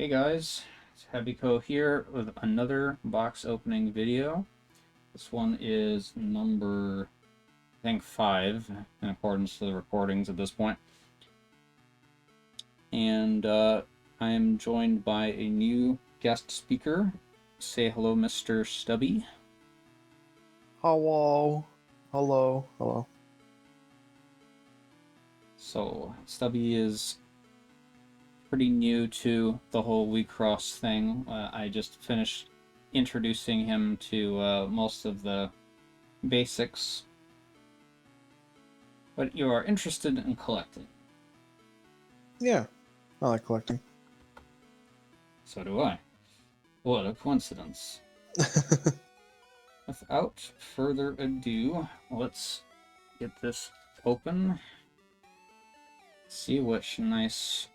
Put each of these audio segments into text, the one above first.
Hey guys, it's Habico here with another box opening video. This one is number, I think, 5 in accordance to the recordings at this point. And I am joined by a new guest speaker. Say hello, Mr. Stubby. Hello. Hello. Hello. So, Stubby is pretty new to the whole WIXOSS thing. I just finished introducing him to most of the basics. But you are interested in collecting. Yeah, I like collecting. So do I. What a coincidence. Without further ado, let's get this open. See which nice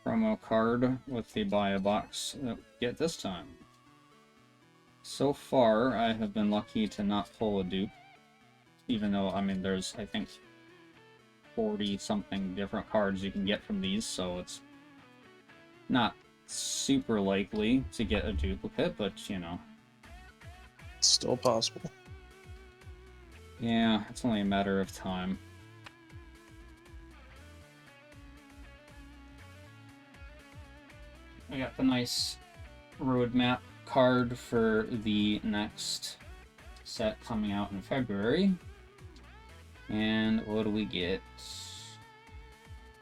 promo card with the buy a box that we get this time. So far, I have been lucky to not pull a dupe. Even though, I mean, there's, I think, 40-something different cards you can get from these, so it's not super likely to get a duplicate, but, you know. It's still possible. Yeah, it's only a matter of time. I got the nice roadmap card for the next set coming out in February. And what do we get?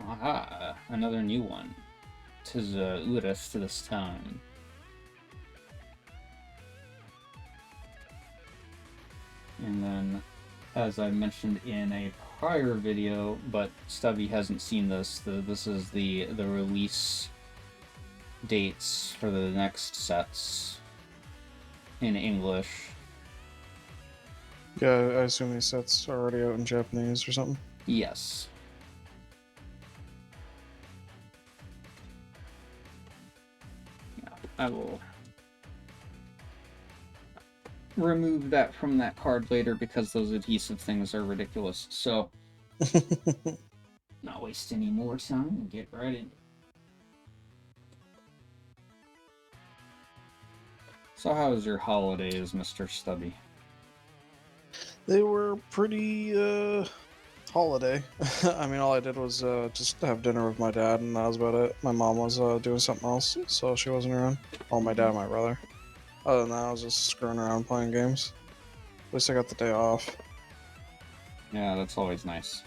Aha, another new one. Tis Urith this time. And then, as I mentioned in a prior video, but Stubby hasn't seen this, this is the release dates for the next sets in English. Yeah, I assume these sets are already out in Japanese or something. Yes. Yeah, I will remove that from that card later because those adhesive things are ridiculous. So, not waste any more time and get right in. So how was your holidays, Mr. Stubby? They were pretty, holiday. I mean, all I did was, just have dinner with my dad, and that was about it. My mom was, doing something else, so she wasn't around. Oh, my dad and my brother. Other than that, I was just screwing around playing games. At least I got the day off. Yeah, that's always nice.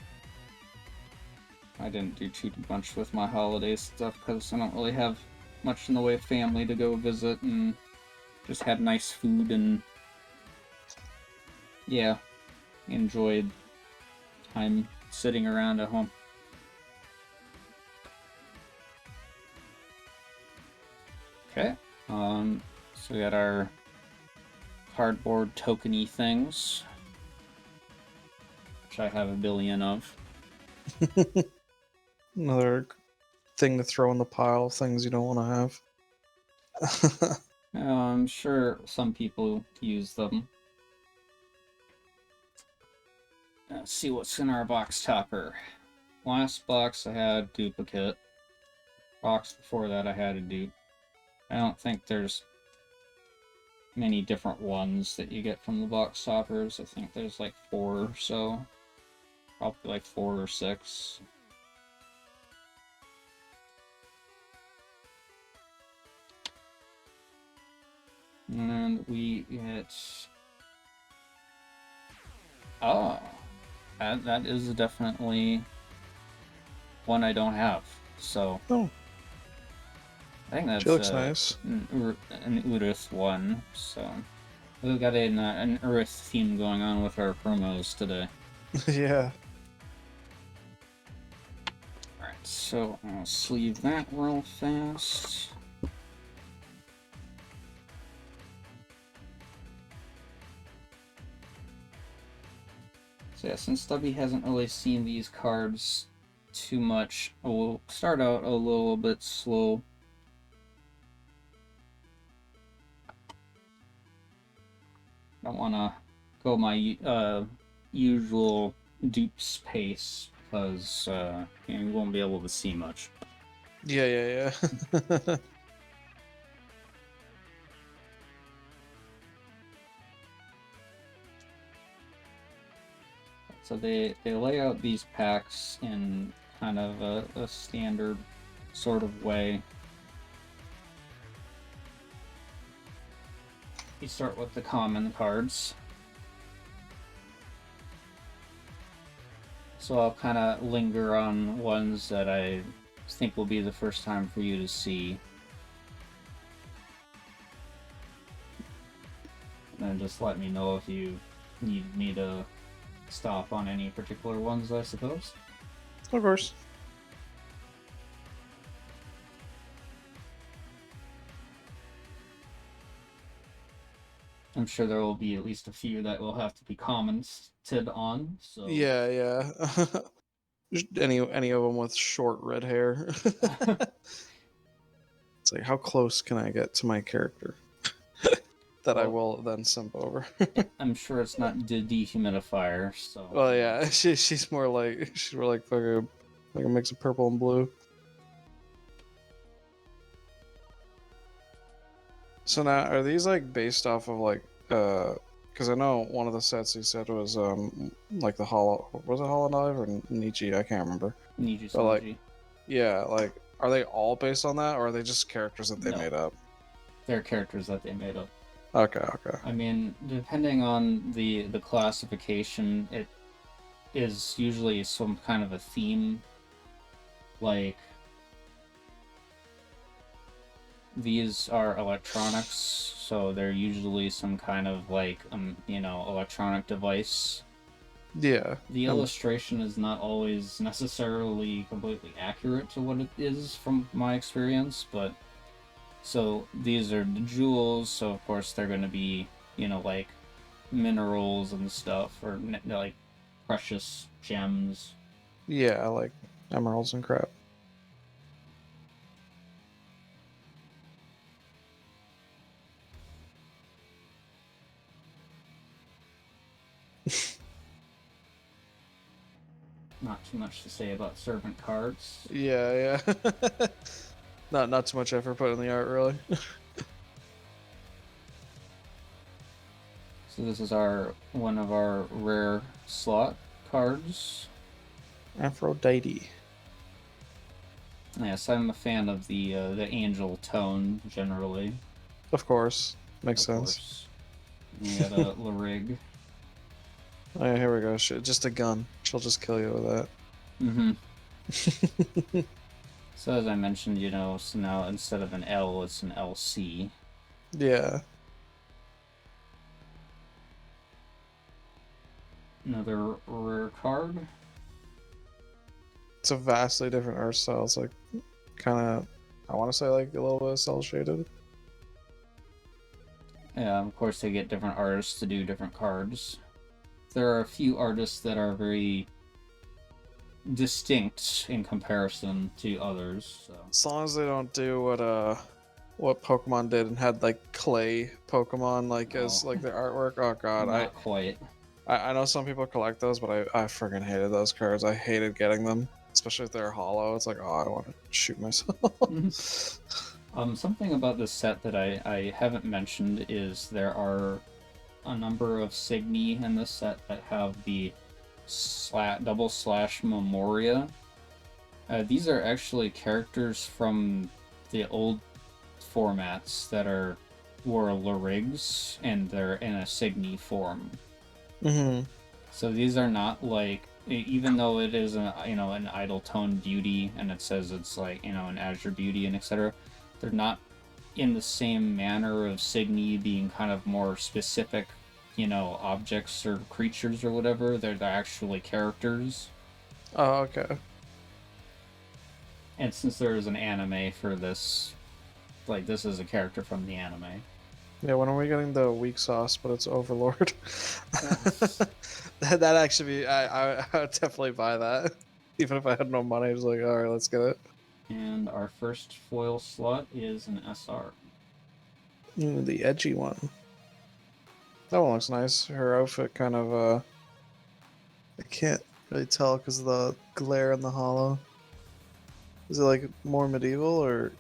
I didn't do too much with my holiday stuff because I don't really have much in the way of family to go visit, and just had nice food and yeah, enjoyed time sitting around at home. Okay, so we got our cardboard tokeny things, which I have a billion of. Another thing to throw in the pile of things you don't want to have. I'm sure some people use them. Let's see what's in our box topper. Last box I had duplicate. Box before that I had a dupe. I don't think there's many different ones that you get from the box toppers. I think there's like 4 or so. Probably like 4 or 6. And we get... Oh! That is definitely one I don't have. So... Oh. I think that's She looks nice. an Urith one, so we've got an Urith theme going on with our promos today. Yeah. Alright, so I'll sleeve that real fast. So yeah, since Stubby hasn't really seen these cards too much, we'll start out a little bit slow. Don't want to go my usual dupes pace because you won't be able to see much. Yeah. So they lay out these packs in kind of a standard sort of way. You start with the common cards. So I'll kind of linger on ones that I think will be the first time for you to see. And then just let me know if you need me to stop on any particular ones, I suppose. Of course. I'm sure there will be at least a few that will have to be commented on. So Yeah, yeah. Just any of them with short red hair. It's like, how close can I get to my character that I will then simp over? I'm sure it's not the dehumidifier. So Well, yeah, she's more like fucking like a mix of purple and blue. So now, are these like based off of like because I know one of the sets you said was like the Hollow, was it Hollow or Nietzsche? I can't remember. But like, WIXOSS. yeah, like, are they all based on that, or are they just characters that they No. made up? They're characters that they made up. Okay, okay. I mean, depending on the classification, it is usually some kind of a theme. Like, these are electronics, so they're usually some kind of like electronic device. Yeah. The illustration is not always necessarily completely accurate to what it is from my experience, but so these are the jewels, so of course they're going to be, like minerals and stuff, or like precious gems. Yeah, like emeralds and crap. Not too much to say about servant cards. Yeah, yeah. Not too much effort put in the art, really. So this is one of our rare slot cards. Aphrodite. Yes, I'm a fan of the angel tone generally. Of course, makes Of sense. course. We got a Larig. Oh, yeah, here we go. Just a gun. She'll just kill you with that. Mm-hmm. So as I mentioned, so now instead of an L, it's an LC. Yeah. Another rare card. It's a vastly different art style. It's like kind of, I want to say like a little bit cel shaded. Yeah, of course they get different artists to do different cards. There are a few artists that are very distinct in comparison to others. So. As long as they don't do what Pokemon did and had like clay Pokemon like as like their artwork. Oh god, not quite. I know some people collect those, but I freaking hated those cards. I hated getting them, especially if they're hollow. It's like, oh, I want to shoot myself. Something about this set that I haven't mentioned is there are a number of Signy in this set that have the double slash Memoria. These are actually characters from the old formats that were Larigs, and they're in a Signy form. Mm-hmm. So these are not like, even though it is an idle tone beauty, and it says it's like an azure beauty and etc. They're not in the same manner of Signy being kind of more specific, objects or creatures or whatever. They're actually characters. Oh, okay. And since there is an anime for this, like this is a character from the anime. Yeah, when are we getting the WIXOSS, but it's Overlord? that actually be, I would definitely buy that. Even if I had no money, I was like, alright, let's get it. And our first foil slot is an SR. The edgy one. That one looks nice. Her outfit kind of, I can't really tell because of the glare in the hollow. Is it like more medieval or?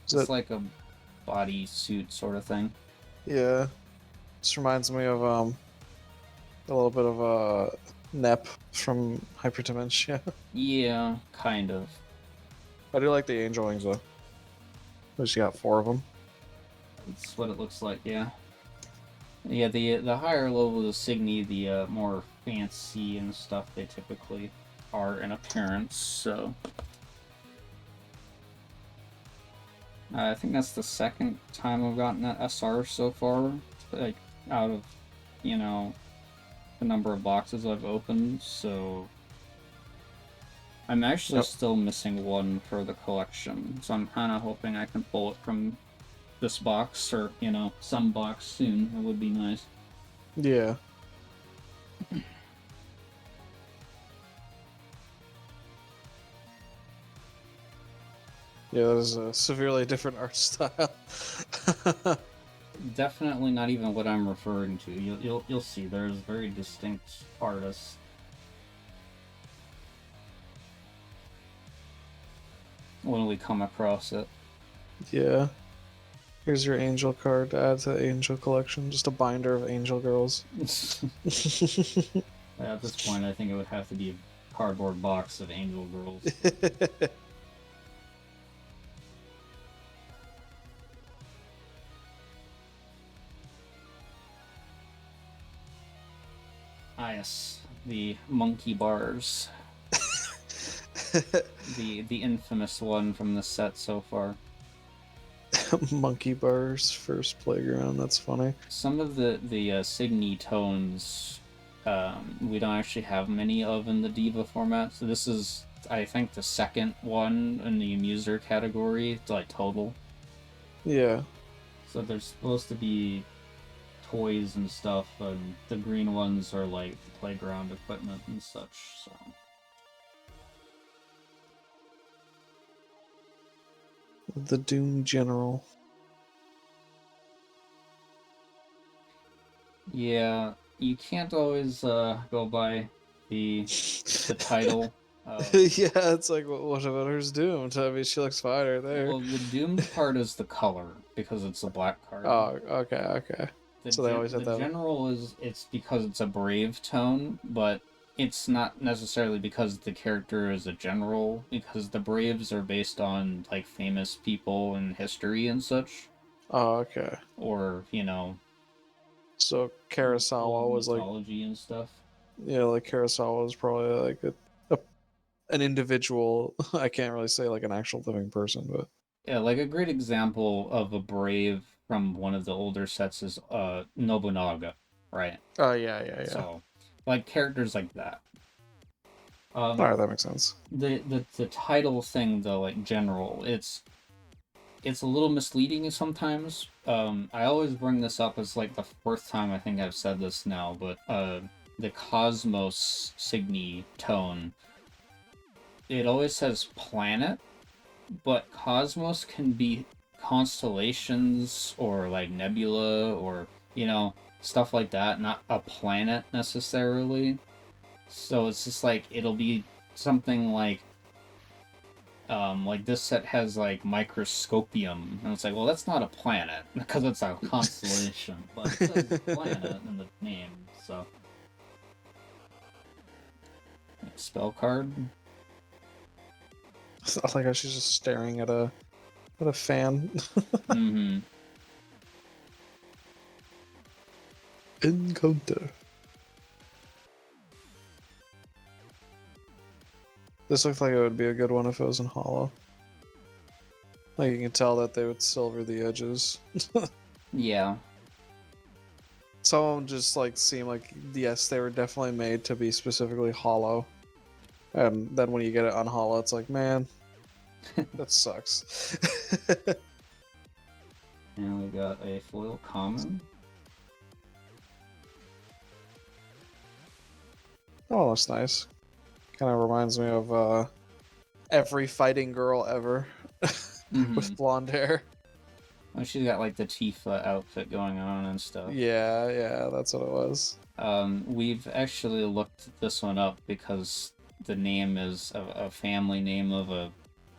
It's like a bodysuit sort of thing. Yeah. Just reminds me of a little bit of Nep from Hyperdimension. Yeah, kind of. I do like the angel wings though. We just got 4 of them. That's what it looks like, yeah. Yeah, the higher level of Signy, the more fancy and stuff they typically are in appearance, so... I think that's the second time I've gotten that SR so far, like, out of, you know, the number of boxes I've opened, so... I'm actually still missing one for the collection, so I'm kind of hoping I can pull it from this box, or, you know, some box soon. It would be nice. Yeah. Yeah, that is a severely different art style. Definitely not even what I'm referring to. You'll see. There's very distinct artists. When we come across it. Yeah. Here's your angel card to add to the angel collection. Just a binder of angel girls. At this point, I think it would have to be a cardboard box of angel girls. Ah, yes, the monkey bars. the infamous one from the set so far. Monkey bars, first playground. That's funny. Some of the Signy tones, we don't actually have many of in the Diva format. So this is, I think, the second one in the Amuser category, like total. Yeah. So there's supposed to be toys and stuff, and the green ones are like playground equipment and such. So. The Doom General. Yeah, you can't always go by the title. Yeah, it's like, what about her Doom? I mean, she looks fine right there. Well, the doomed part is the color, because it's a black card. Oh, okay. So they always have that. The general it's because it's a brave tone, but it's not necessarily because the character is a general, because the braves are based on, like, famous people in history and such. Oh, okay. Or, you know... So Kurosawa was like... mythology and stuff. Yeah, like Kurosawa was probably like an individual. I can't really say like an actual living person, but... Yeah, like a great example of a brave from one of the older sets is Nobunaga, right? Oh, yeah. So, like, characters like that. Alright, that makes sense. The title thing, though, like, general, it's a little misleading sometimes. I always bring this up as, like, the fourth time I think I've said this now, but the Cosmos Signy tone, it always says planet, but Cosmos can be constellations or, like, nebula or, you know, stuff like that, not a planet necessarily. So it's just like, it'll be something like this set has, like, microscopium, and it's like, well, that's not a planet, because it's a constellation, but it says planet in the name, so. Spell card. I like how she's just staring at a fan. Mm-hmm. Encounter. This looks like it would be a good one if it was in hollow. Like, you can tell that they would silver the edges. Yeah. Some of them just like seem like, yes, they were definitely made to be specifically hollow. And then when you get it on hollow, it's like, man, that sucks. And we got a foil common. Oh, that's nice. Kind of reminds me of every fighting girl ever with blonde hair. Oh, she's got, like, the Tifa outfit going on and stuff. Yeah, that's what it was. We've actually looked this one up because the name is a family name of a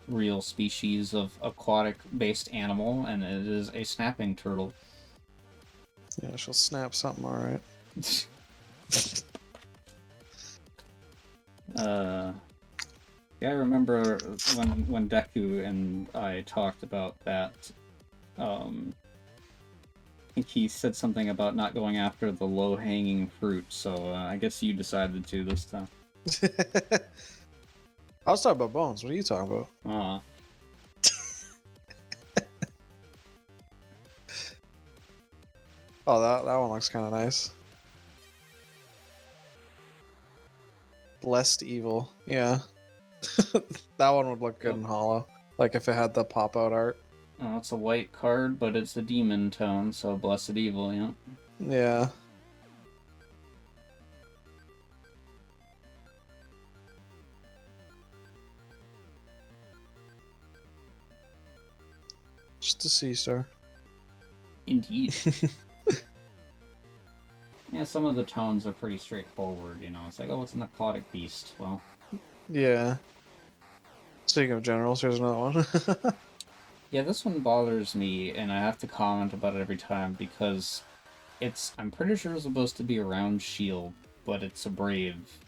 real species of aquatic-based animal, and it is a snapping turtle. Yeah, she'll snap something, alright. Yeah, I remember when Deku and I talked about that. I think he said something about not going after the low-hanging fruit, so I guess you decided to this time. I was talking about bones. What are you talking about? Ah. Oh, that one looks kind of nice. Blessed Evil. Yeah. That one would look good in hollow. Like if it had the pop-out art. Oh, it's a white card, but it's a demon tone, so Blessed Evil, yeah. Yeah. Just a sea star. Indeed. Yeah, some of the tones are pretty straightforward, you know. It's like, oh, it's an aquatic beast. Well, Yeah. Speaking of generals, here's another one. yeah, this one bothers me, and I have to comment about it every time because I'm pretty sure it's supposed to be a round shield, but it's a brave.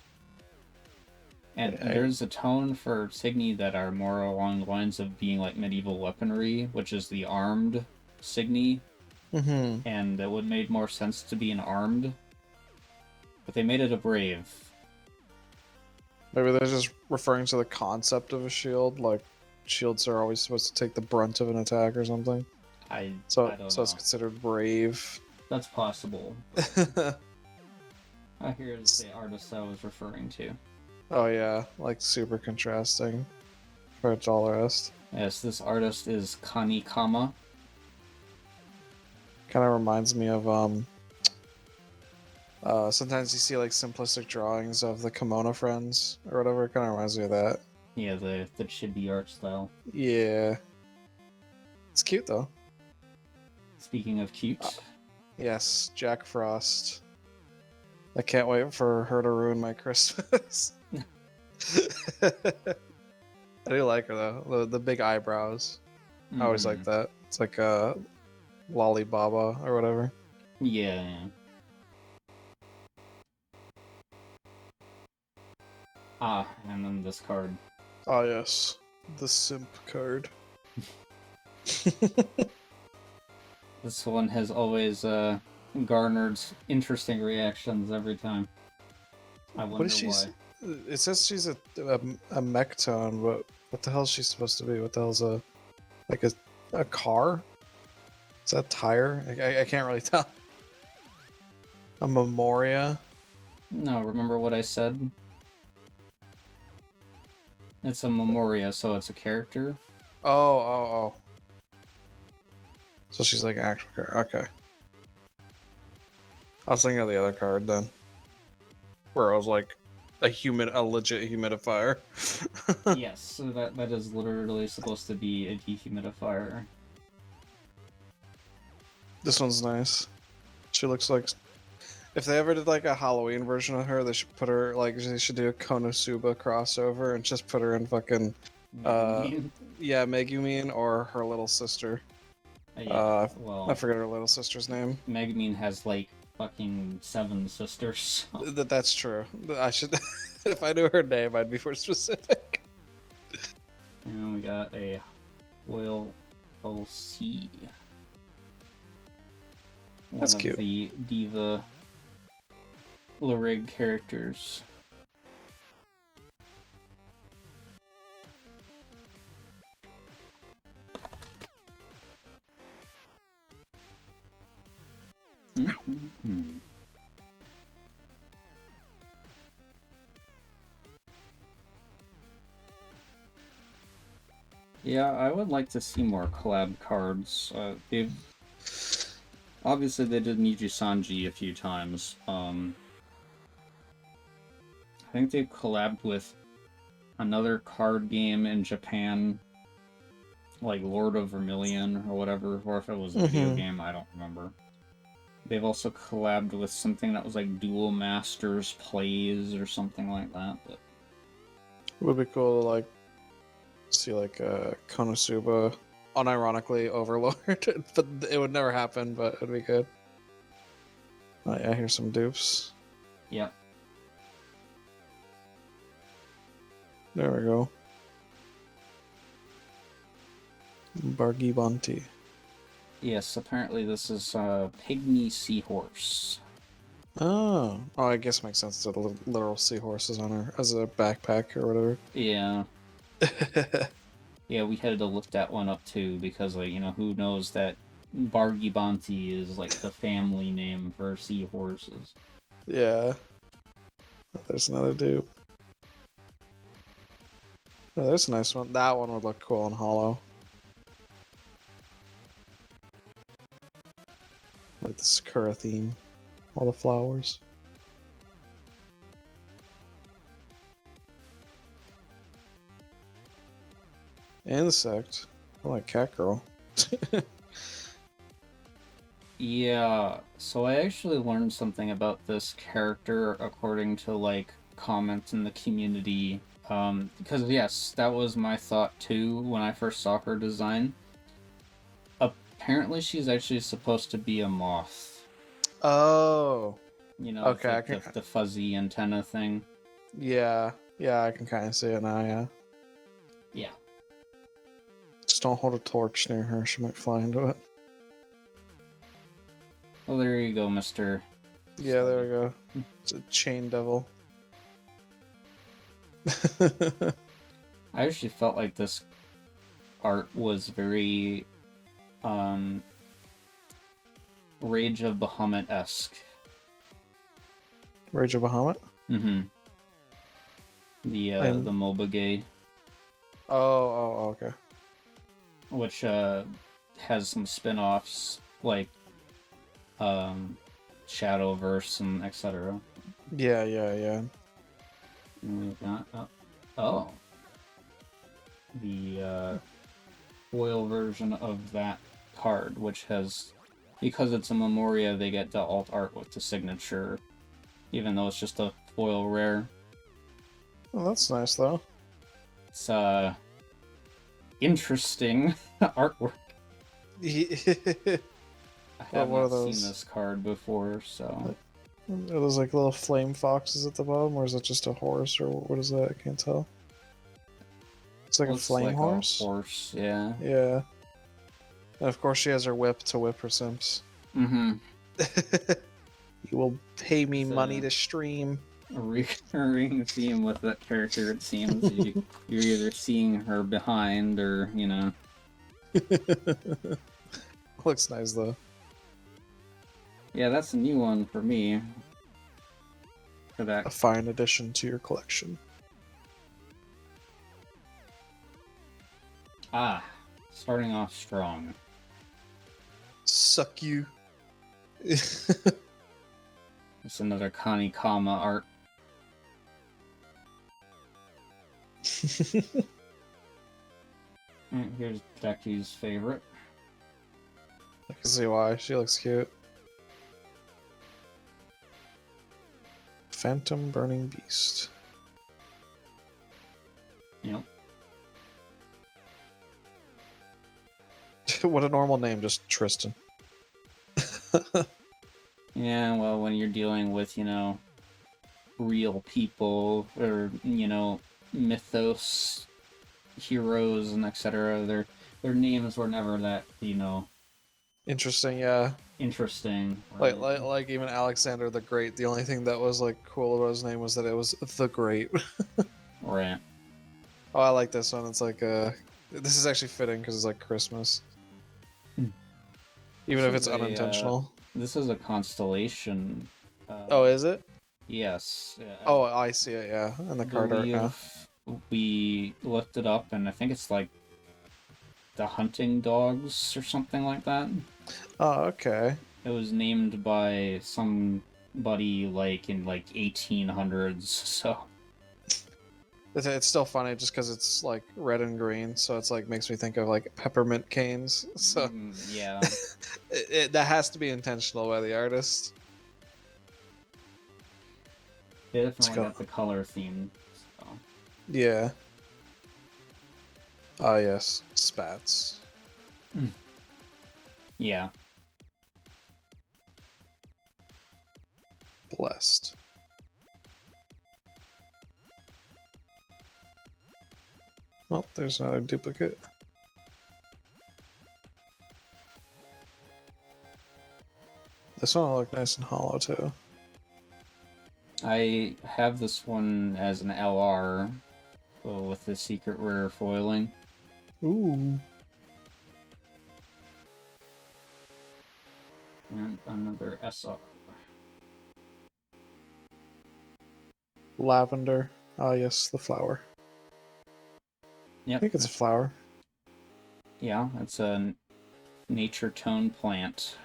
And there's a tone for Signy that are more along the lines of being like medieval weaponry, which is the armed Signy. Mm-hmm. And it would have made more sense to be an armed. But they made it a brave. Maybe they're just referring to the concept of a shield, like shields are always supposed to take the brunt of an attack or something. I don't So know. it's considered brave. That's possible. Here's the artist I was referring to. Oh yeah, like super contrasting compared to all the rest. Yes, this artist is Kanikama. Kind of reminds me of sometimes you see like simplistic drawings of the Kimono Friends or whatever. It kind of reminds me of that. Yeah, the chibi art style. Yeah, it's cute though. Speaking of cute. Yes, Jack Frost. I can't wait for her to ruin my Christmas. I do like her though. The big eyebrows. I always like that. It's like a Lollibaba or whatever. Yeah. Ah, and then this card. Oh yes, the simp card. This one has always garnered interesting reactions every time. I wonder why. It says she's a mech tone, but what the hell is she supposed to be? What the hell's a car? Is that a tire? I can't really tell. A Memoria? No, remember what I said? It's a Memoria, so it's a character. Oh. So she's like actual card. Okay. I was thinking of the other card then. Where I was like a legit humidifier. Yes, so that is literally supposed to be a dehumidifier. This one's nice. She looks like if they ever did like a Halloween version of her, they should put her like they should do a Konosuba crossover and just put her in fucking Megumin or her little sister. Yeah, well, I forget her little sister's name. Megumin has like fucking 7 sisters. So. That's true. I should if I knew her name, I'd be more specific. And we got a Royal OC. That's cute. One of the Diva Larig characters. Yeah, I would like to see more collab cards. Obviously they did Niji Sanji a few times. I think they collabed with another card game in Japan, like Lord of Vermilion or whatever, or if it was a video game, I don't remember. They've also collabed with something that was like Duel Masters Plays or something like that. But... It would be cool to like see like Konosuba, unironically Overlord, but it would never happen. But it'd be good. Oh yeah, here's some dupes. Yep. There we go. Bargibonti. Yes, apparently this is a pygmy seahorse. Oh, I guess it makes sense that literal seahorses on her as a backpack or whatever. Yeah. Yeah, we had to look that one up too because, like, you know, who knows that Bargibonti is like the family name for seahorses. Yeah. There's another dupe. Oh, there's a nice one. That one would look cool in hollow. Like the Sakura theme. All the flowers. Insect. I like cat girl. Yeah, so I actually learned something about this character according to, like, comments in the community. Because, yes, that was my thought too when I first saw her design. Apparently, she's actually supposed to be a moth. Oh. You know, Okay, with, like, the fuzzy antenna thing. Yeah. Yeah, I can kind of see it now, yeah. Yeah. Just don't hold a torch near her, she might fly into it. Well, there you go, Mr. Yeah, there we go. It's a chain devil. I actually felt like this art was very Rage of Bahamut-esque. Rage of Bahamut? Mm-hmm. The MOBA game, Oh, okay. which has some spin-offs like Shadowverse and etc. Yeah. And we've got the foil version of that card, which has, because it's a Memoria, they get the alt art with the signature, even though it's just a foil rare. Well, that's nice though. It's interesting artwork. I have not seen this card before, so. Are those like little flame foxes at the bottom, or is it just a horse, or what is that? I can't tell. It's like a flame horse? A horse, yeah. Yeah. And of course she has her whip to whip her simps. Mm-hmm. You will pay me money to stream. A recurring theme with that character, it seems. You're either seeing her behind or, you know. Looks nice though. Yeah, that's a new one for me. For that. A fine addition to your collection. Ah, starting off strong. Suck you. It's another Kanikama art. And here's Becky's favorite. I can see why. She looks cute. Phantom Burning Beast. Yep. What a normal name, just Tristan. Yeah, well, when you're dealing with, you know, real people or, you know, mythos heroes and etc., their names were never that, you know, interesting, yeah. Interesting. Right? Like even Alexander the Great, the only thing that was like cool about his name was that it was the Great. Right. Oh, I like this one. It's like this is actually fitting because it's like Christmas. Even if it's unintentional. This is a constellation. Oh, is it? Yes. Oh, I see it, yeah. In the card art now. We looked it up, and I think it's like the hunting dogs or something like that. Oh, okay. It was named by somebody like in like 1800s, so. It's still funny just because it's like red and green, so it's like makes me think of like peppermint canes. So yeah, that has to be intentional by the artist. They definitely got the color theme. So. Yeah. Ah, yes, spats. Yeah. Blessed. Oh, there's another duplicate. This one will look nice and hollow too. I have this one as an LR with the secret rare foiling. Ooh. And another SR. Lavender. Ah, yes, the flower. Yep. I think it's a flower. Yeah, it's a nature tone plant.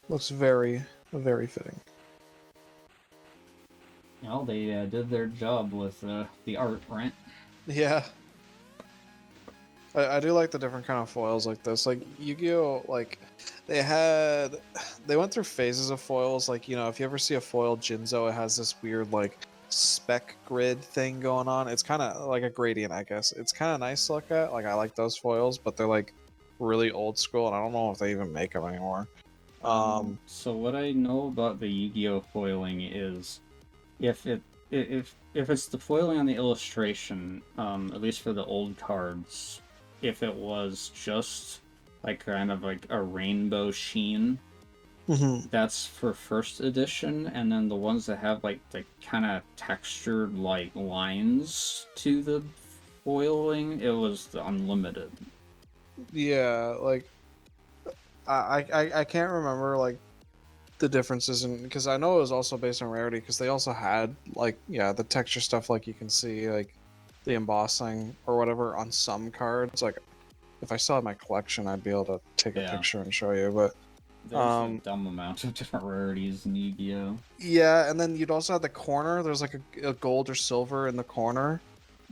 Looks very, very fitting. Well, they did their job with the art, right? Yeah. I do like the different kind of foils like this. Like Yu-Gi-Oh, like they went through phases of foils. Like, you know, if you ever see a foil Jinzo, it has this weird like spec grid thing going on. It's kind of like a gradient, I guess. It's kind of nice to look at. Like, I like those foils, but they're like really old school, and I don't know if they even make them anymore. So what I know about the Yu-Gi-Oh foiling is if it's the foiling on the illustration, at least for the old cards, if it was just like kind of like a rainbow sheen, that's for first edition, and then the ones that have like the kind of textured like lines to the foiling, it was the unlimited. Yeah, like I can't remember like the differences in, because I know it was also based on rarity, because they also had like, yeah, the texture stuff, like you can see like the embossing or whatever on some cards. Like if I still had my collection, I'd be able to take a picture and show you, but there's a dumb amount of different rarities in Yu-Gi-Oh. yeah, and then you'd also have the corner, there's like a gold or silver in the corner.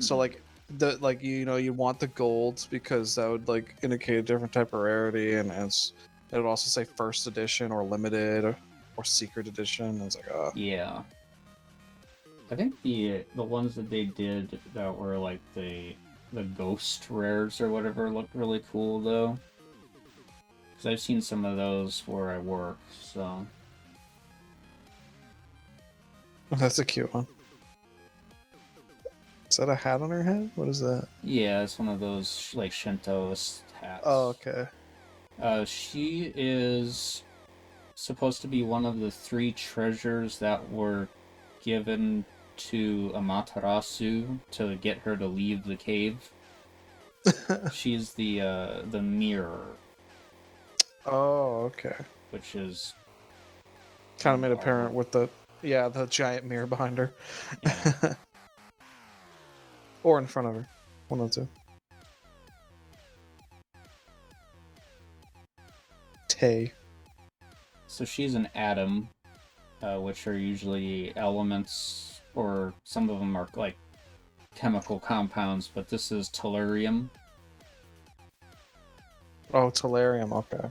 So like the, like, you know, you want the golds because that would like indicate a different type of rarity, and it would also say first edition or limited or secret edition. It's like, yeah. I think the ones that they did that were like the ghost rares or whatever looked really cool though. Because I've seen some of those where I work, so. that's a cute one. Is that a hat on her head? What is that? Yeah, it's one of those like Shintoist hats. Oh, okay. She is supposed to be one of the 3 treasures that were given to Amaterasu to get her to leave the cave. She's the mirror. Oh, okay. Which is kind of made apparent with the giant mirror behind her. Yeah. Or in front of her. One of the two. Tay. So she's an atom, which are usually elements, or some of them are like chemical compounds, but this is tellurium. Oh, tellurium, okay.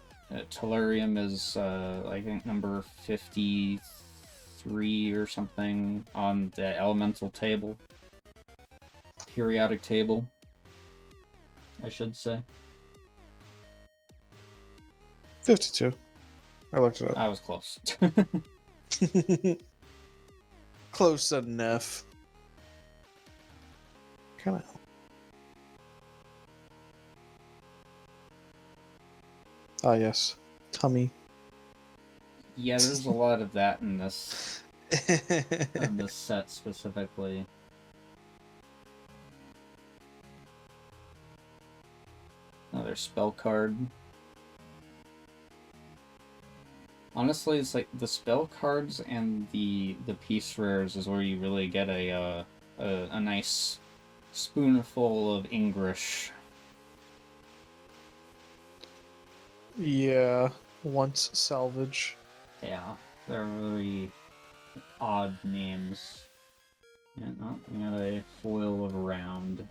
Tellurium is, I think, number 53 or something on the elemental table. Periodic table, I should say. 52. I looked it up. I was close. Close enough. Kind of. Ah, yes. Tummy. Yeah, there's a lot of that in this set specifically. Another spell card. Honestly, it's like the spell cards and the piece rares is where you really get a nice spoonful of English. Yeah, once salvage. Yeah, they're very odd names. Yeah, no, we got a foil of round.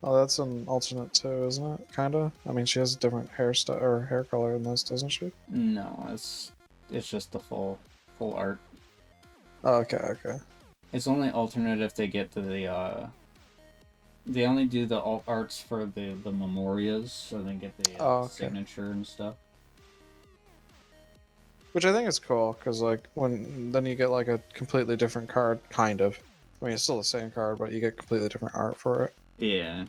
Oh, that's an alternate too, isn't it? Kinda. I mean, she has a different hairstyle or hair color in this, doesn't she? No, it's just the full art. Oh, okay. It's only alternate if they get to the they only do the alt arts for the memorias, so they get the signature and stuff. Which I think is cool, because like then you get like a completely different card, kind of. I mean, it's still the same card, but you get completely different art for it. Yeah.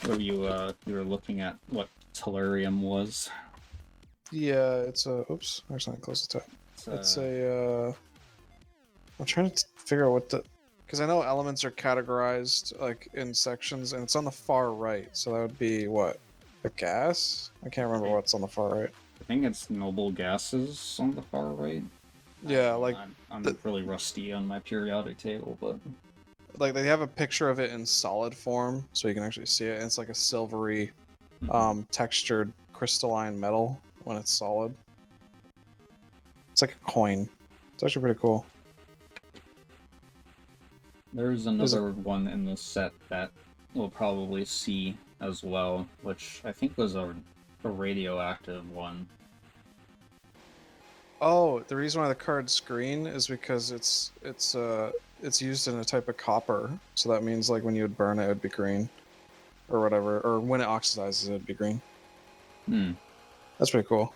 Or you were looking at what Tellurium was. Yeah, it's a. Oops, there's not close to it. It's a. I'm trying to figure out what the. Because I know elements are categorized like in sections, and it's on the far right. So that would be what? A gas? I can't remember what's on the far right. I think it's noble gases on the far right. Yeah, like I'm really rusty on my periodic table, but like they have a picture of it in solid form, so you can actually see it. And it's like a silvery, textured crystalline metal when it's solid. It's like a coin. It's actually pretty cool. There's another one in the set that we'll probably see as well, which I think was a radioactive one. Oh, the reason why the card's green is because it's used in a type of copper, so that means like when you would burn it, it would be green, or whatever, or when it oxidizes, it would be green. That's pretty cool.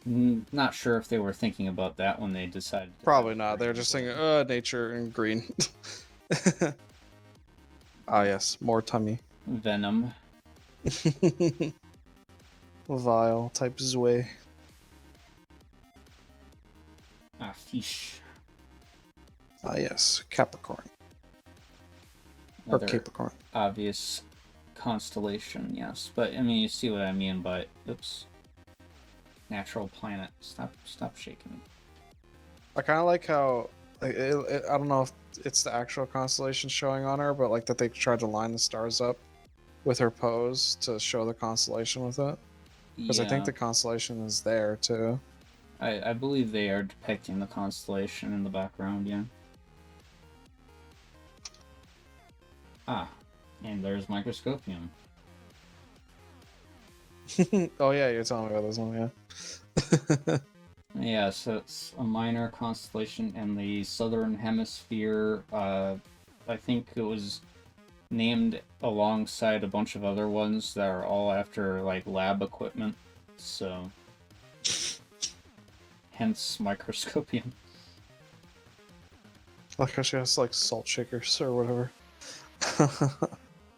Not sure if they were thinking about that when they decided. Probably not. They're just saying, nature and green. Ah, yes, more tummy. Venom. Vile type Zway. Fish. Ah, yes, Capricorn. Another or Capricorn. Obvious constellation, yes. But, I mean, you see what I mean by... Oops. Natural planet. Stop shaking. I kind of like how... I don't know if it's the actual constellation showing on her, but like that they tried to line the stars up with her pose to show the constellation with it. Because I think the constellation is there too. I believe they are depicting the constellation in the background, yeah. Ah, and there's Microscopium. Oh yeah, you're telling me about this one, yeah. Yeah, so it's a minor constellation in the southern hemisphere. I think it was named alongside a bunch of other ones that are all after like lab equipment. So, hence Microscopium. Like how she has like salt shakers or whatever.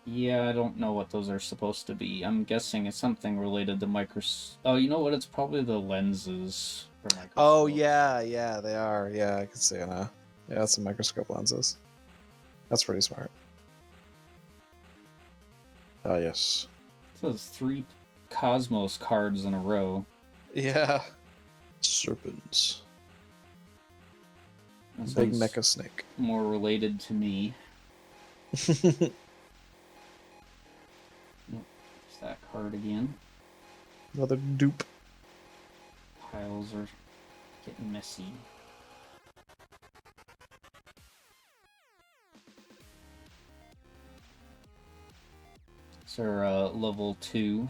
Yeah, I don't know what those are supposed to be. I'm guessing it's something related to Oh, you know what? It's probably the lenses for microscopes. Oh yeah, they are. Yeah, I can see it now. Yeah, that's some microscope lenses. That's pretty smart. Oh yes. So it's 3 Cosmos cards in a row. Yeah. Serpents. Big mecha snake. More related to me. There's that card again. Another dupe. Piles are getting messy. It's our level 2.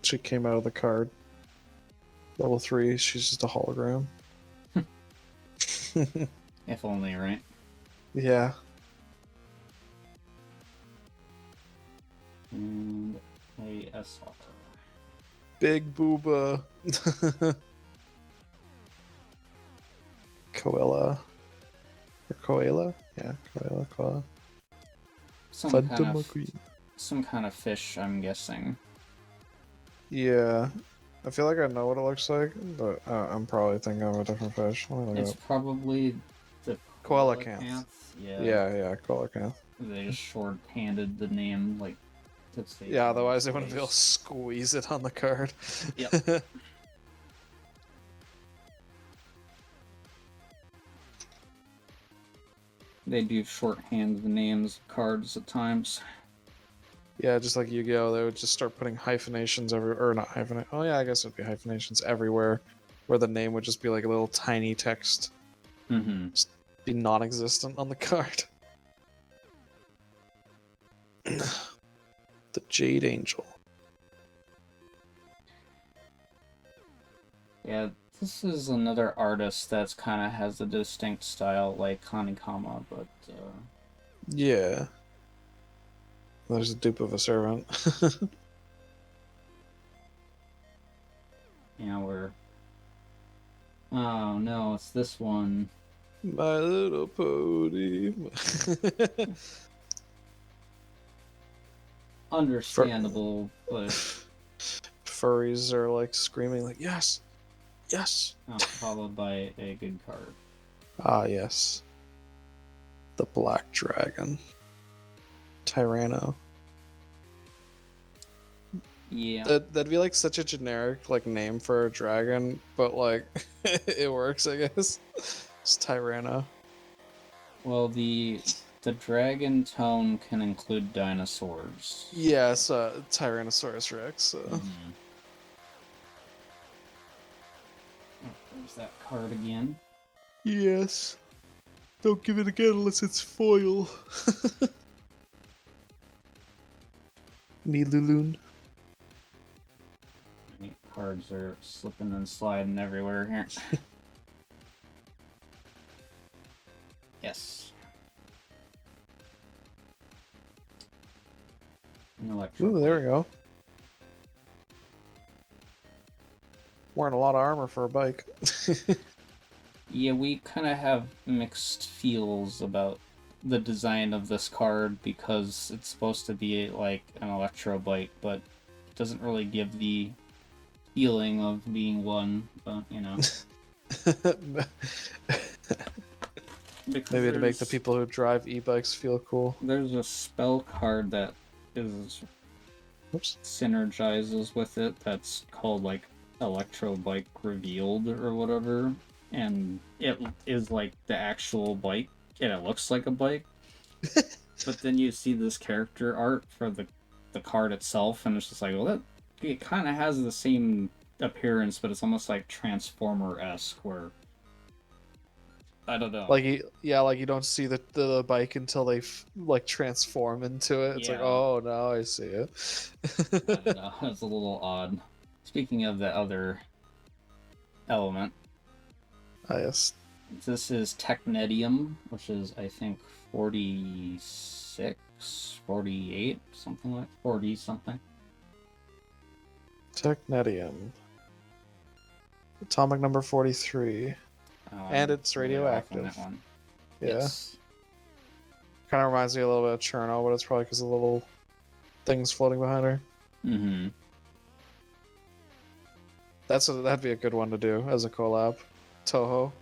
She came out of the card. Level 3, she's just a hologram. If only, right? Yeah. And a sorta. Big booba. Koala. Or Koala? Yeah, Koala. Some kind of fish, I'm guessing. Yeah. I feel like I know what it looks like, but I'm probably thinking of a different fish. It's probably the coelacanth. Yeah, coelacanth. They just short-handed the name, like, to say. Yeah, otherwise they wouldn't be able to squeeze it on the card. Yep. They do shorthand the names of cards at times. Yeah, just like Yu-Gi-Oh, they would just start putting hyphenations everywhere, or not hyphenate. Oh yeah, I guess it'd be hyphenations everywhere, where the name would just be like a little tiny text. Just be non-existent on the card. The Jade Angel. Yeah, this is another artist that's kind of has a distinct style like Kanikama, but Yeah. There's a dupe of a servant. Yeah, we're... Oh, no, it's this one. My Little Pony. Understandable, but... Furries are like screaming like, yes! Yes! Oh, followed by a good card. Ah, yes. The Black Dragon. Tyranno. Yeah. That'd be like such a generic like name for a dragon, but like it works, I guess. It's Tyranno. Well, the dragon tone can include dinosaurs. Yes, Tyrannosaurus Rex. Mm-hmm. Oh, there's that card again. Yes. Don't give it again unless it's foil. Nilulun. My cards are slipping and sliding everywhere here. Yes. An electro. Ooh, there we go. Wearing a lot of armor for a bike. Yeah, we kind of have mixed feels about the design of this card because it's supposed to be like an electro bike, but it doesn't really give the feeling of being one, but you know. Maybe to make the people who drive e-bikes feel cool. There's a spell card that is synergizes with it that's called like Electro Bike Revealed or whatever, and it is like the actual bike and it looks like a bike. But then you see this character art for the card itself and it's just like, well, that it kind of has the same appearance, but it's almost like Transformer-esque where I don't know. Like like you don't see the bike until they like transform into it. It's like, oh, now I see it. I don't know. It's a little odd. Speaking of the other element, yes. This is Technetium, which is I think 46, 48, something like 40 something. Technetium. Atomic number 43. And it's radioactive. That one. Yeah. Yes. Kind of reminds me a little bit of Cherno, but it's probably because of the little things floating behind her. Mm-hmm. That'd be a good one to do as a collab. Toho.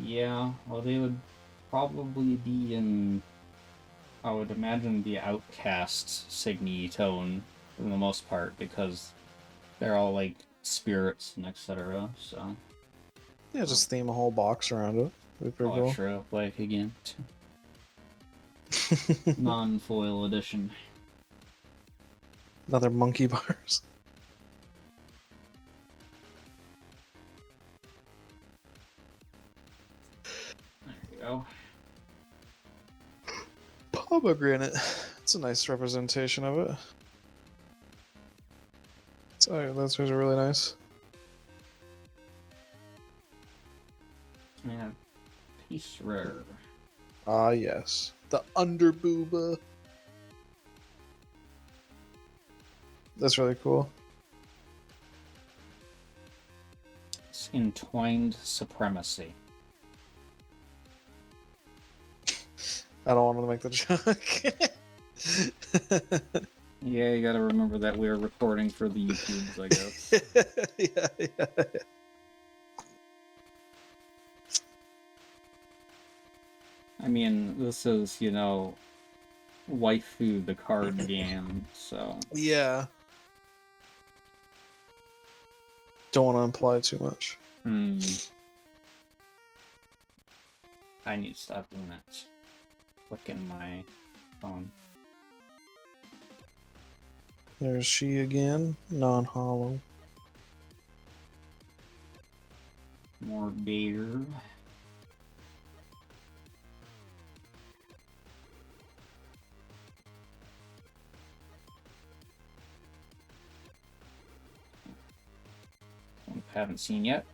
Yeah, well, they would probably be in, I would imagine, the Outcast Signy tone for the most part, because they're all like spirits and etc. So yeah, just theme a whole box around it. That'd be pretty cool. Electro Bike again. Non-foil edition. Another monkey bars. There you go. Pomegranate. It's a nice representation of it. So those are really nice. Yeah. Piece rare. Ah, yes. The underbooba. That's really cool. It's Entwined Supremacy. I don't want to make the joke. Yeah, you gotta remember that we're recording for the YouTubes, I guess. Yeah. I mean, this is, you know, Waifu the card game, so... Yeah. Don't want to imply too much. I need to stop doing that. Clicking my phone. There's she again. Non-hollow. More beer. Haven't seen yet.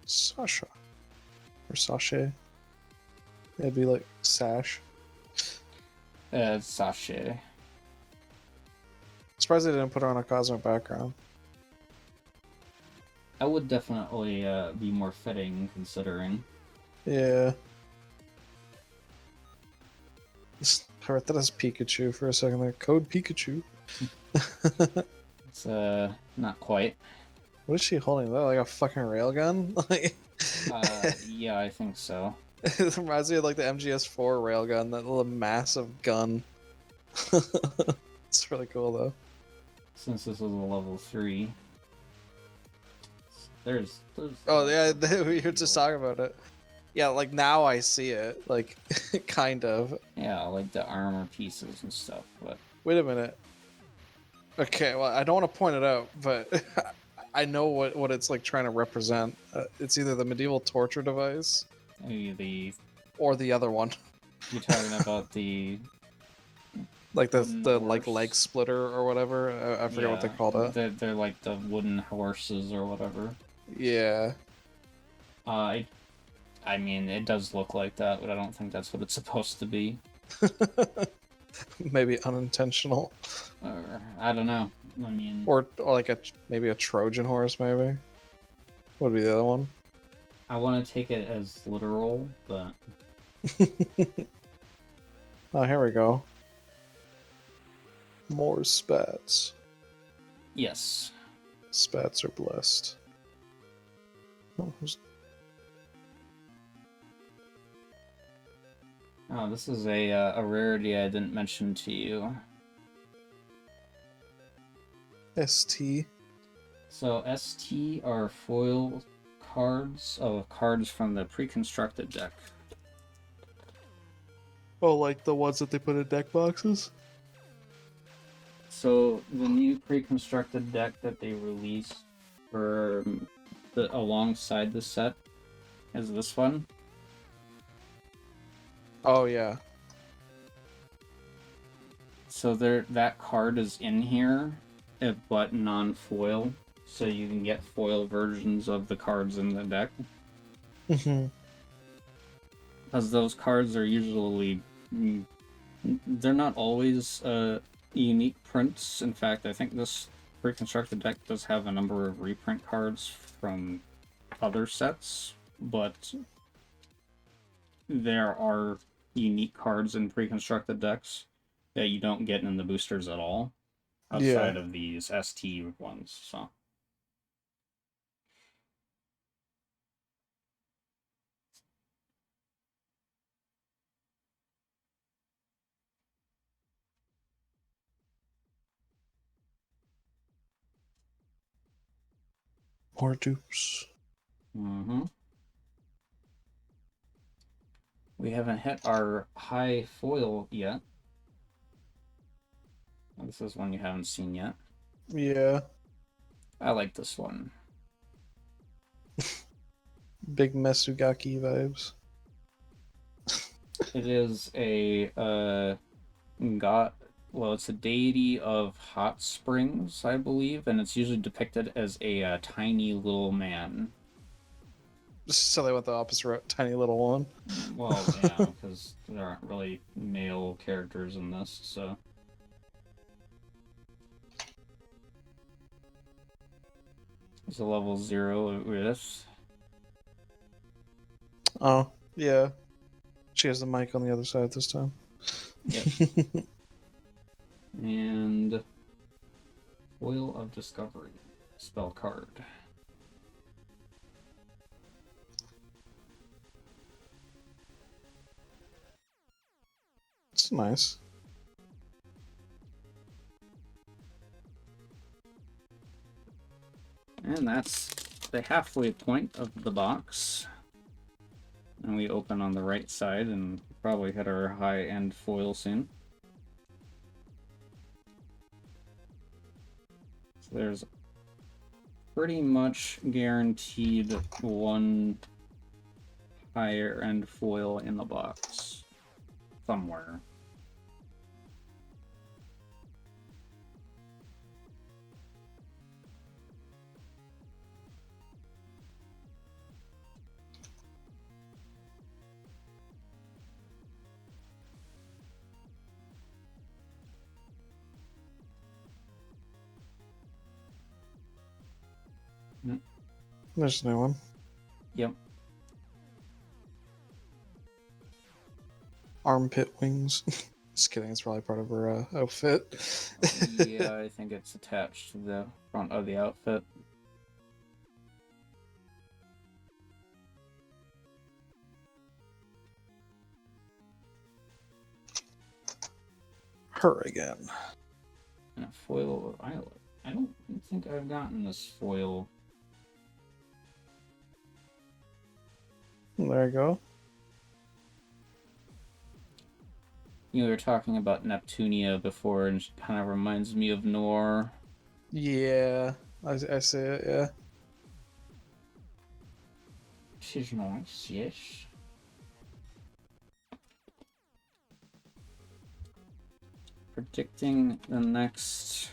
Sasha. Or Sasha. It'd be like Sash. Sachet. Surprised they didn't put her on a cosmic background. That would definitely be more fitting, considering. Yeah. I read that as Pikachu for a second there. Code Pikachu. It's not quite. What is she holding? That like a fucking railgun? Like, Yeah, I think so. it reminds me of like the MGS4 railgun, that little massive gun. It's really cool though. Since this is a level 3. There's Oh yeah, we were just talking about it. Yeah, like now I see it, like kind of. Yeah, like the armor pieces and stuff, but Wait a minute. Okay, well I don't want to point it out, but I know what it's like trying to represent. It's either the medieval torture device maybe or the other one, you're talking about the like the wooden like horse. leg splitter or whatever. I forget what they called it. They're like the wooden horses or whatever. Yeah. I mean, it does look like that, but I don't think that's what it's supposed to be. Maybe unintentional. Or, I don't know. I mean, Or like maybe a Trojan horse, maybe. Would be the other one. I want to take it as literal, but Oh, here we go. More spats. yes. Spats are blessed. Oh, Oh, this is a rarity I didn't mention to you. ST. So ST are foil cards of cards from the pre-constructed deck. Oh, like the ones that they put in deck boxes? So the new pre-constructed deck that they released for alongside the set is this one. Oh yeah. So that card is in here, but non-foil, so you can get foil versions of the cards in the deck. Mm-hmm. Because those cards are usually... They're not always unique prints. In fact, I think this pre-constructed deck does have a number of reprint cards from other sets, but there are unique cards in pre-constructed decks that you don't get in the boosters at all, outside of these ST ones, so... More dupes. Mm-hmm. We haven't hit our high foil yet. This is one you haven't seen yet. Yeah. I like this one. Big Mesugaki vibes. It is a god. Well, it's a deity of hot springs, I believe, and it's usually depicted as a tiny little man. So they went the opposite route. Tiny little one. Well, yeah, because there aren't really male characters in this, so... It's a level 0 with... Oh, yeah. She has the mic on the other side this time. Yep. And... Foil of Discovery. Spell card. It's nice. And that's the halfway point of the box. And we open on the right side and probably hit our high-end foil soon. So there's pretty much guaranteed one higher-end foil in the box. Somewhere. There's a new one. Yep. Armpit wings. Just kidding, it's probably part of her outfit. Yeah, I think it's attached to the front of the outfit. Her again. And a foil eyelet. I don't think I've gotten this foil. There you go. You were talking about Neptunia before, and it kind of reminds me of Noir. Yeah, I see it, yeah. She's nice, yes. Predicting the next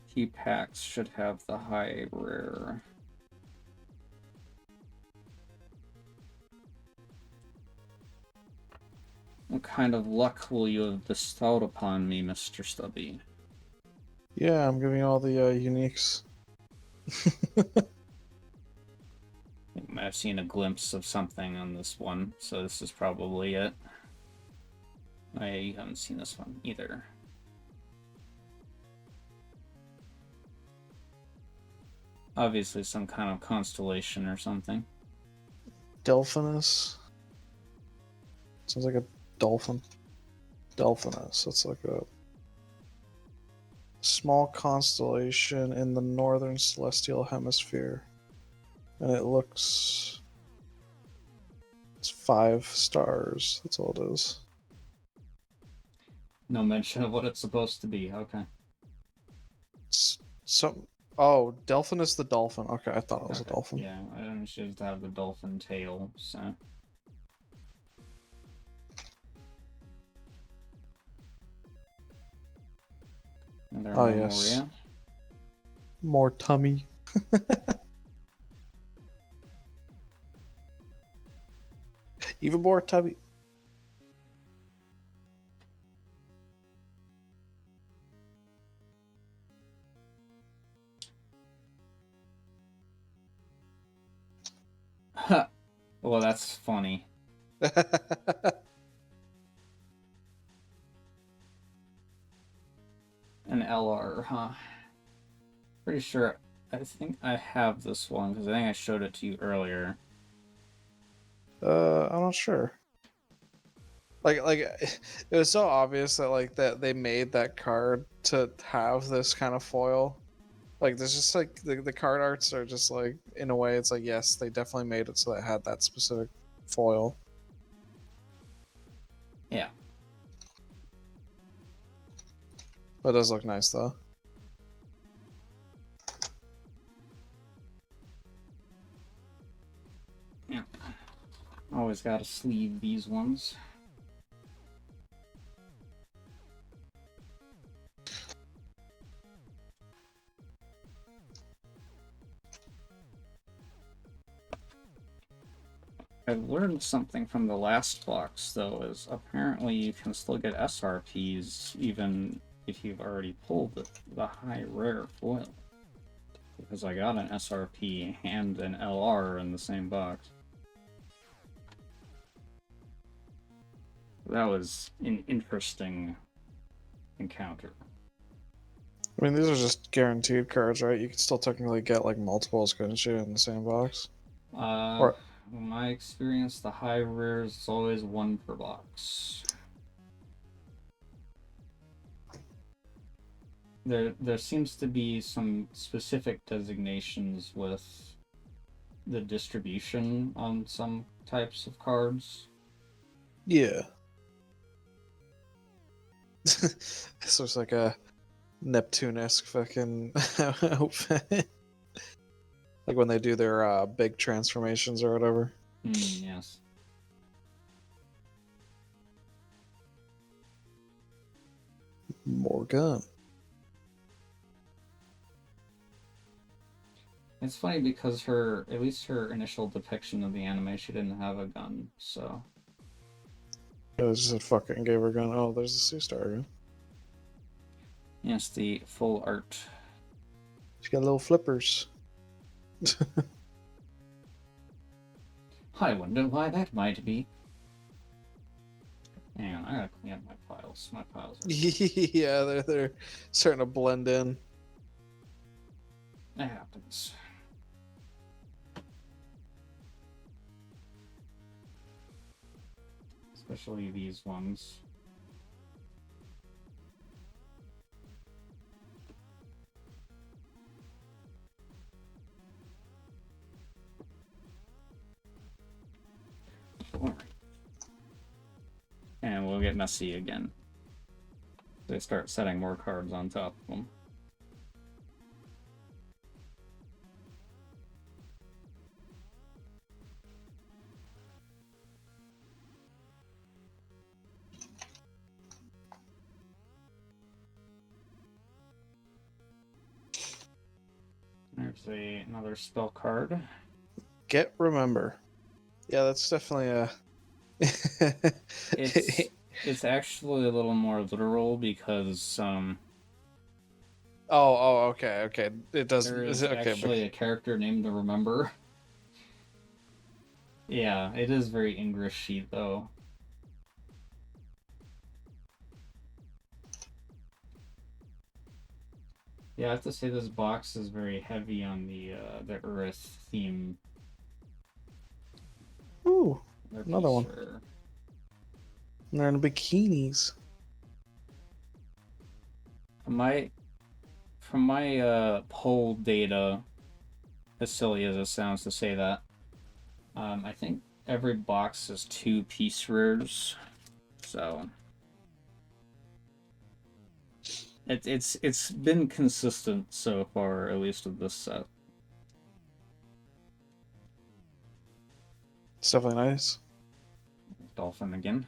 few packs should have the high rare. What kind of luck will you have bestowed upon me, Mr. Stubby? Yeah, I'm giving you all the uniques. I've seen a glimpse of something on this one, so this is probably it. I haven't seen this one either. Obviously some kind of constellation or something. Delphinus. Sounds like a dolphin. Delphinus. It's like a small constellation in the northern celestial hemisphere. And it looks... It's 5 stars. That's all it is. No mention of what it's supposed to be. Okay. Oh, Delphinus the dolphin. Okay, I thought it was Okay. a dolphin. Yeah, I don't should have the dolphin tail, so. Another Oh, Memoria. yes. More tummy. Even more tummy. Well, that's funny. An LR, huh? Pretty sure. I think I have this one because I think I showed it to you earlier. I'm not sure. Like it was so obvious that that they made that card to have this kind of foil. Like there's just like the card arts are just like, in a way it's like, yes, they definitely made it so that it had that specific foil. Yeah. But it does look nice though. Yeah. Always gotta sleeve these ones. I've learned something from the last box, though, is apparently you can still get SRPs even if you've already pulled the high rare foil. Because I got an SRP and an LR in the same box. That was an interesting encounter. I mean, these are just guaranteed cards, right? You can still technically get like multiples, couldn't you, in the same box? Or In my experience, the high rares is always 1 per box. There seems to be some specific designations with the distribution on some types of cards. yeah. This looks like a Neptune-esque fucking outfit. Like when they do their big transformations or whatever. Yes. More gun. It's funny because at least her initial depiction of the anime, she didn't have a gun, so. It was just fucking gave her a gun. Oh, there's a sea star again. Yes, the full art. She got little flippers. I wonder why that might be. Hang on, I gotta clean up my piles. My piles are... Yeah, they're starting to blend in. That happens. Especially these ones. Alright. And we'll get messy again. They start setting more cards on top of them. There's another spell card. Get remember. Yeah, that's definitely a. It's actually a little more literal because okay. It does. there Is is it okay? actually a character named to remember. Yeah, it is very Englishy though. Yeah, I have to say this box is very heavy on the Earth theme. Ooh, another one. Sure. And they're in bikinis. From my poll data, as silly as it sounds to say that, I think every box is 2 piece rares, so it's been consistent so far, at least with this set. It's definitely nice. Dolphin again.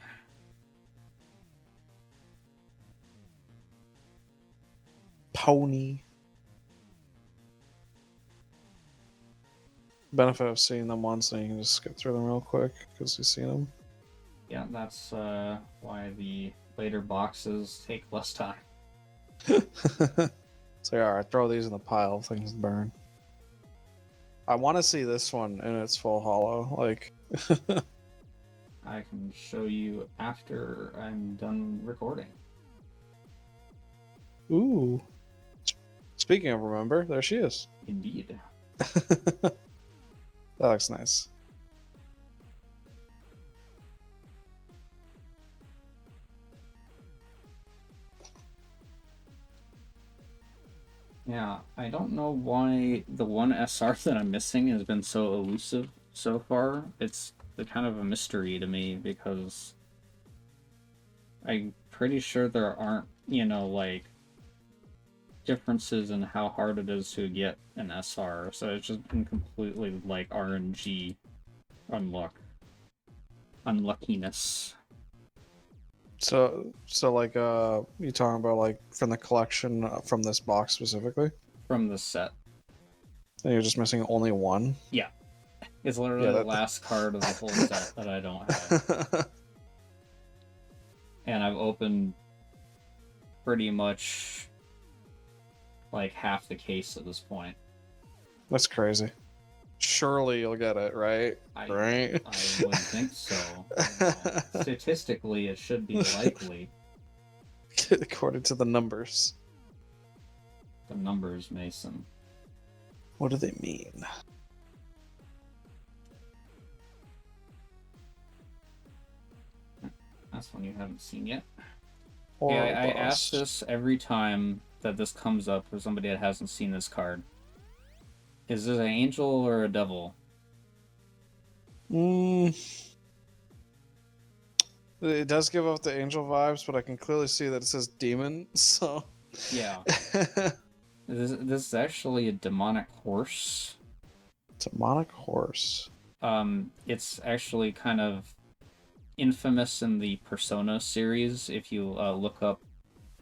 Pony. Benefit of seeing them once, and you can just skip through them real quick because you've seen them. Yeah, that's why the later boxes take less time. So alright, throw these in the pile. Things burn. I want to see this one in its full hollow. Like, I can show you after I'm done recording. ooh. Speaking of remember, there she is. Indeed. That looks nice. Yeah, I don't know why the one SR that I'm missing has been so elusive so far. It's kind of a mystery to me because I'm pretty sure there aren't, like differences in how hard it is to get an SR. So it's just been completely like RNG unluckiness. So like, you talking about like from the collection from this box specifically? From the set. And you're just missing only one? Yeah. It's literally the last card of the whole set that I don't have. And I've opened pretty much like half the case at this point. That's crazy. Surely you'll get it, right? Right? I would think so. Statistically, it should be likely. According to the numbers. The numbers, Mason. What do they mean? That's one you haven't seen yet. Or yeah, I ask this every time that this comes up for somebody that hasn't seen this card. Is this an angel or a devil? It does give off the angel vibes, but I can clearly see that it says demon, so... Yeah. This is actually a demonic horse. Demonic horse. It's actually kind of infamous in the Persona series, if you look up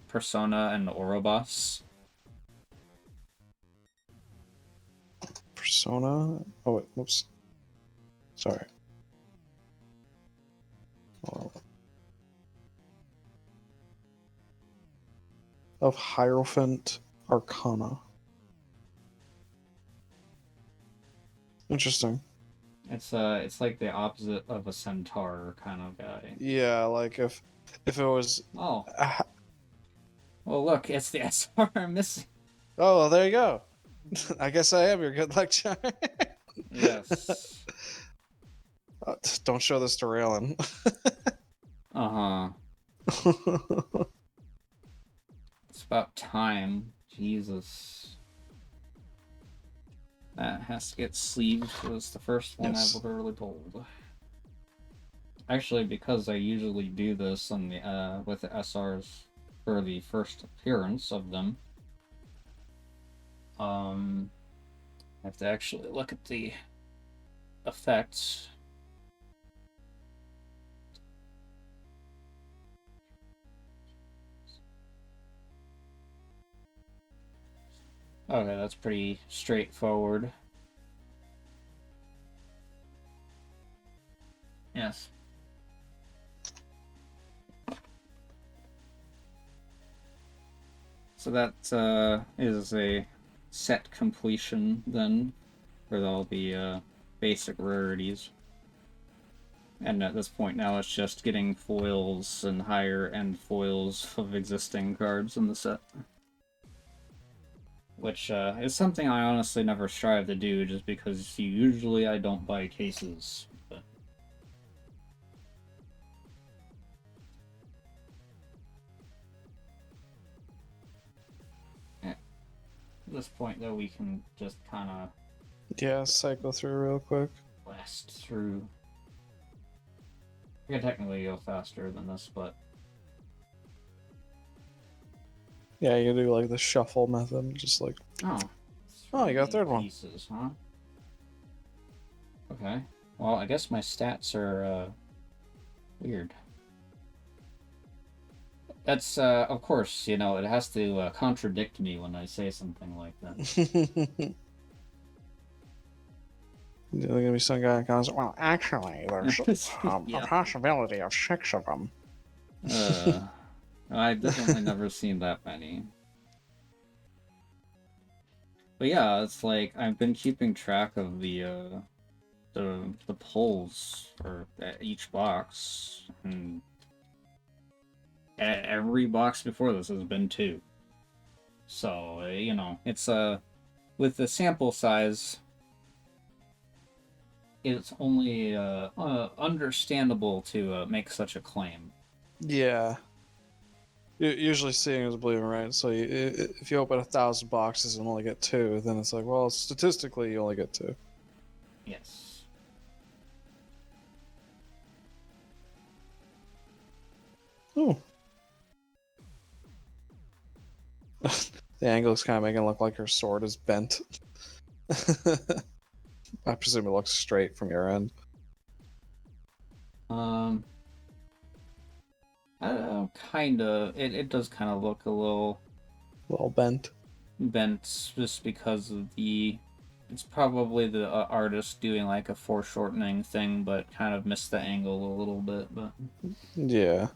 Persona and Ouroboros. Persona? Oh, wait, whoops. Sorry. Oh. Of Hierophant Arcana. Interesting. It's like the opposite of a centaur kind of guy. Yeah, like if it was. Oh, Uh, well, look, it's the SR I'm missing. oh, well, there you go. I guess I am your good luck charm. Yes. Don't show this to Raylan. Uh-huh. It's about time. Jesus. That has to get sleeved. It was the first one Yes. I've literally pulled. Actually, because I usually do this on the with the SRs for the first appearance of them, I have to actually look at the effects. Okay, that's pretty straightforward. Yes. So that is a set completion then for all the basic rarities. And at this point now it's just getting foils and higher end foils of existing cards in the set. Which is something I honestly never strive to do just because usually I don't buy cases. But at this point though we can just kind of Yeah, cycle through real quick. blast through. I can technically go faster than this, but Yeah, you do like the shuffle method, just like. Oh, you got a third one. Pieces, huh? Okay. Well, I guess my stats are weird. That's of course, you know, it has to contradict me when I say something like that. There's gonna be some guy that goes, well, actually, there's Yeah. a possibility of 6 of them. I've definitely never seen that many. But yeah, it's like I've been keeping track of the pulls for each box, and every box before this has been 2. So you know, it's with the sample size, it's only understandable to make such a claim. Yeah. Usually seeing is believing, right? So if you open 1,000 boxes and only get 2, then it's like, well, statistically, you only get 2. Yes. Oh. The angle is kind of making it look like her sword is bent. I presume it looks straight from your end. I don't know, kind of. It does kind of look a little Bent. bent just because of the. It's probably the artist doing like a foreshortening thing, but kind of missed the angle a little bit. But Yeah.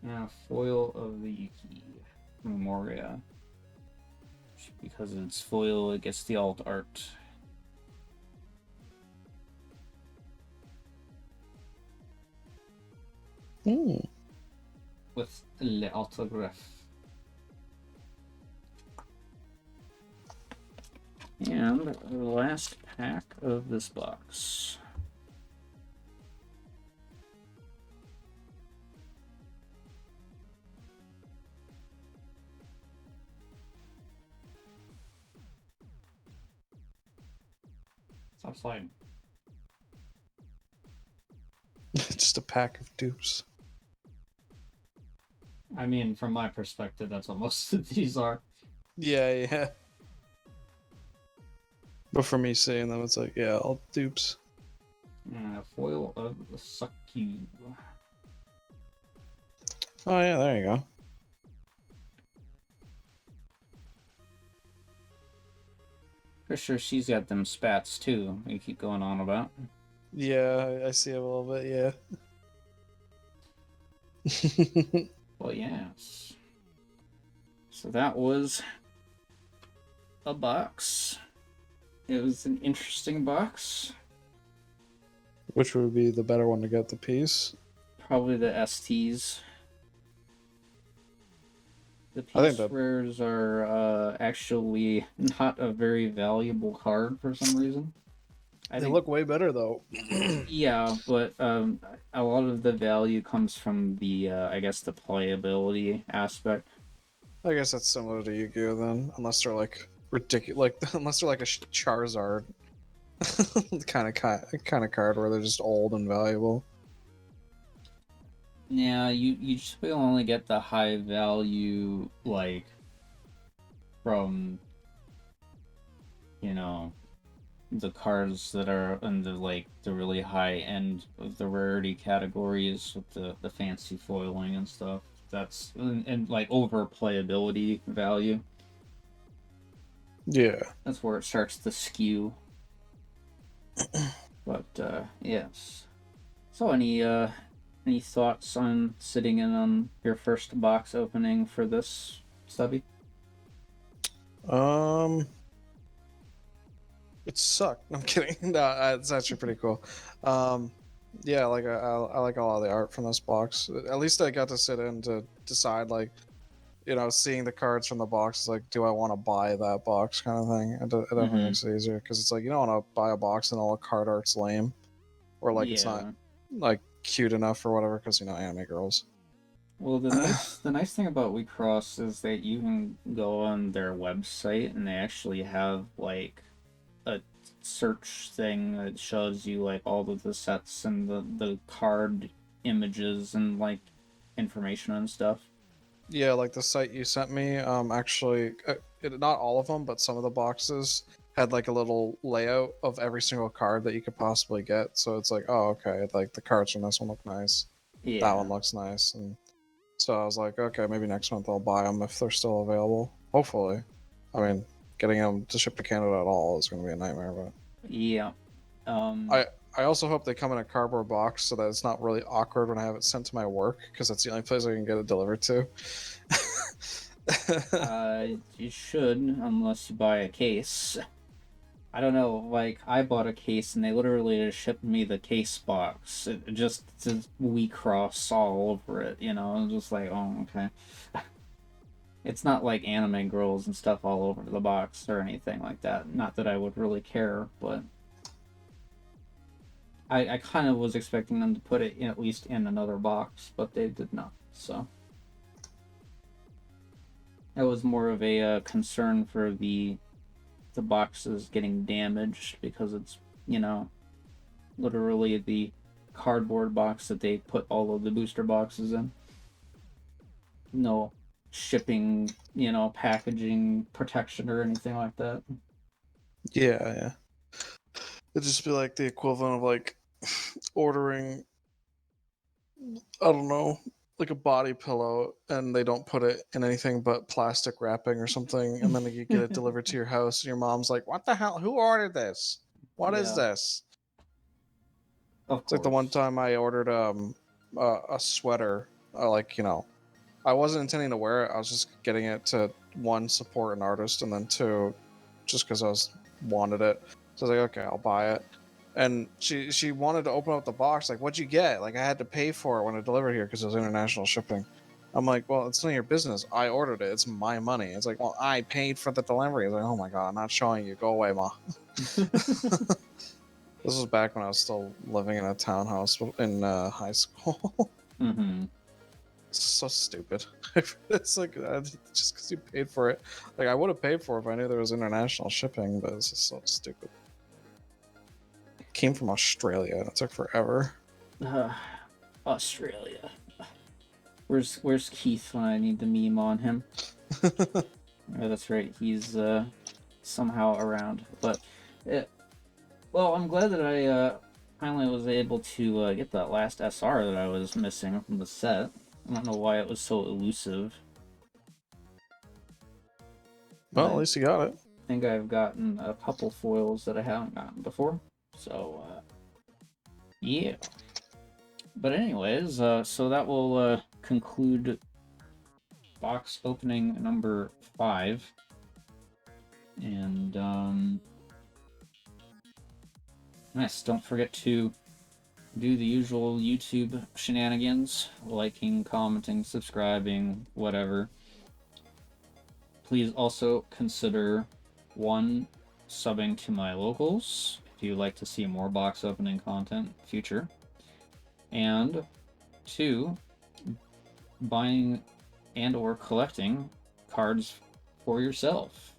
now, foil of the Yuki Memoria. Because it's foil, it gets the alt art. With le autograph. And the last pack of this box. Stop sliding. Just a pack of dupes. I mean, from my perspective, that's what most of these are. Yeah. But for me seeing them, it's like, yeah, all dupes. Foil of the Succu. Oh, yeah, there you go. For sure, she's got them spats too. You keep going on about. Yeah, I see it a little bit, yeah. Well, yes. So that was a box. It was an interesting box. Which would be the better one to get, the piece? Probably the STs. The I think piece that rares are actually not a very valuable card for some reason. I they think, look way better though. yeah, but a lot of the value comes from the, I guess, the playability aspect. I guess that's similar to Yu-Gi-Oh then, unless they're like ridiculous, like unless they're like a Charizard kind of card where they're just old and valuable. Yeah, you just will only get the high value, like, from, you know, the cards that are in the, like, the really high end of the rarity categories with the fancy foiling and stuff. That's, and like, over playability value. Yeah. That's where it starts to skew. But, yes. So, any thoughts on sitting in on your first box opening for this, Stubby? It sucked. I'm kidding. No, it's actually pretty cool. Yeah, like I like a lot of the art from this box. At least I got to sit in to decide, like, seeing the cards from the box is like, do I want to buy that box kind of thing? It definitely makes it easier because it's like you don't want to buy a box and all the card art's lame, or like it's not Yeah. like cute enough or whatever because anime girls. Well, the nice thing about WIXOSS is that you can go on their website and they actually have like a search thing that shows you like all of the sets and the card images and like information and stuff. Yeah, like the site you sent me, actually, not all of them, but some of the boxes had like a little layout of every single card that you could possibly get. So it's like, oh, okay, like the cards from this one look nice, that Yeah. one looks nice, and so I was like, okay, maybe next month I'll buy them if they're still available. Hopefully, I mean, getting them to ship to Canada at all is going to be a nightmare, but Yeah. I I also hope they come in a cardboard box so that it's not really awkward when I have it sent to my work because that's the only place I can get it delivered to. You should, unless you buy a case. I don't know, like, I bought a case and they literally just shipped me the case box. It just says WeCross all over it, you know? I'm just like, oh, okay. It's not like anime girls and stuff all over the box or anything like that. Not that I would really care, but I kind of was expecting them to put it in, at least in another box, but they did not. So that was more of a concern for the boxes getting damaged because it's, you know, literally the cardboard box that they put all of the booster boxes in. No shipping, you know, packaging protection or anything like that. Yeah. It'd just be like the equivalent of like ordering, I don't know, like a body pillow and they don't put it in anything but plastic wrapping or something, and then you get it delivered to your house and your mom's like, what the hell? Who ordered this? What is Yeah, this? of It's like the one course. time I ordered a sweater, like, I wasn't intending to wear it. I was just getting it to, one, support an artist, and then two, just because I wanted it. So I was like, okay, I'll buy it. And she wanted to open up the box, like, what'd you get? Like, I had to pay for it when it delivered here because it was international shipping. I'm like, well, it's none of your business. I ordered it. It's my money. It's like, well, I paid for the delivery. It's like, oh my god, I'm not showing you. Go away, ma. This was back when I was still living in a townhouse in high school. Mm-hmm. So stupid. It's like, just because you paid for it. Like, I would have paid for it if I knew there was international shipping, but it's just so stupid. It came from Australia and it took forever. Uh, Australia. Where's Keith when I need the meme on him? Oh, that's right. He's somehow around. But well, I'm glad that I finally was able to get that last SR that I was missing from the set. I don't know why it was so elusive. Well, at I least you got it. think I've gotten a couple foils that I haven't gotten before. So yeah. But anyways, so that will conclude box opening number 5. And, nice. Don't forget to do the usual YouTube shenanigans, liking, commenting, subscribing, whatever. Please also consider 1, subbing to my locals if you'd like to see more box opening content in the future, and 2, buying and or collecting cards for yourself,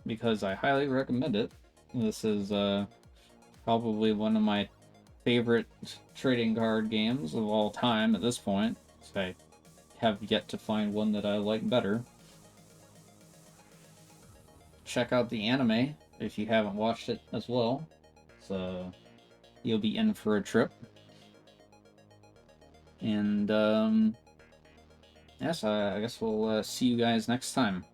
because I highly recommend it. This is probably one of my favorite trading card games of all time at this point. So I have yet to find one that I like better. Check out the anime if you haven't watched it as well. So you'll be in for a trip. And yes, I guess we'll see you guys next time.